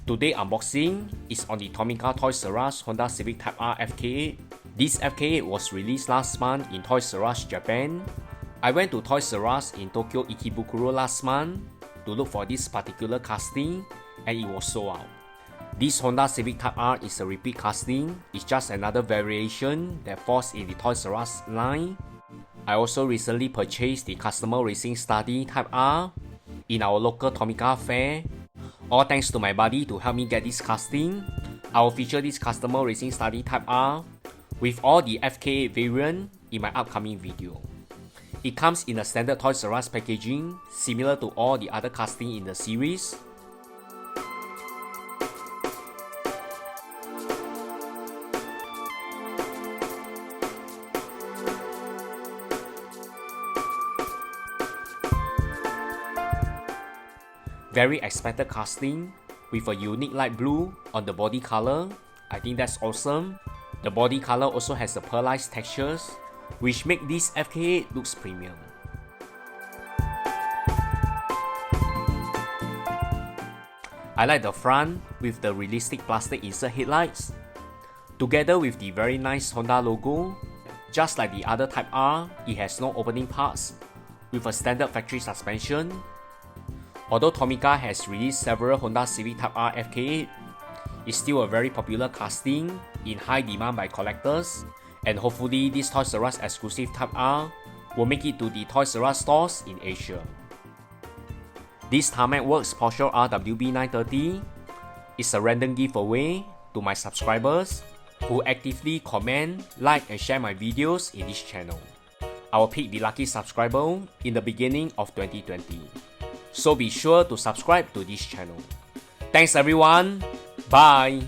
Today unboxing is on the Tomica Toys R Us Honda Civic Type R FK8. This FK8 was released last month in Toys R Us Japan. I went to Toys R Us in Tokyo Ikebukuro last month to look for this particular casting and it was sold out. This Honda Civic Type R is a repeat casting. It's just another variation that falls in the Toys R Us line. I also recently purchased the Customer Racing Study Type R in our local Tomica fair. All thanks to my buddy to help me get this casting. I will feature this Customer Racing Study Type R with all the FK8 variant in my upcoming video. It comes in a standard Toys R Us packaging similar to all the other casting in the series. Very expected casting with a unique light blue on the body color. I think that's awesome. The body color also has the pearlized textures which make this FK8 looks premium. I like the front with the realistic plastic insert headlights together with the very nice Honda logo. Just like the other Type R, it has no opening parts with a standard factory suspension. Although Tomica has released several Honda Civic Type R FK8, it's still a very popular casting in high demand by collectors, and hopefully this Toys R Us exclusive Type R will make it to the Toys R Us stores in Asia. This Tarmac Works Porsche RWB930 is a random giveaway to my subscribers who actively comment, like and share my videos in this channel. I will pick the lucky subscriber in the beginning of 2020. So be sure to subscribe to this channel. Thanks everyone. Bye.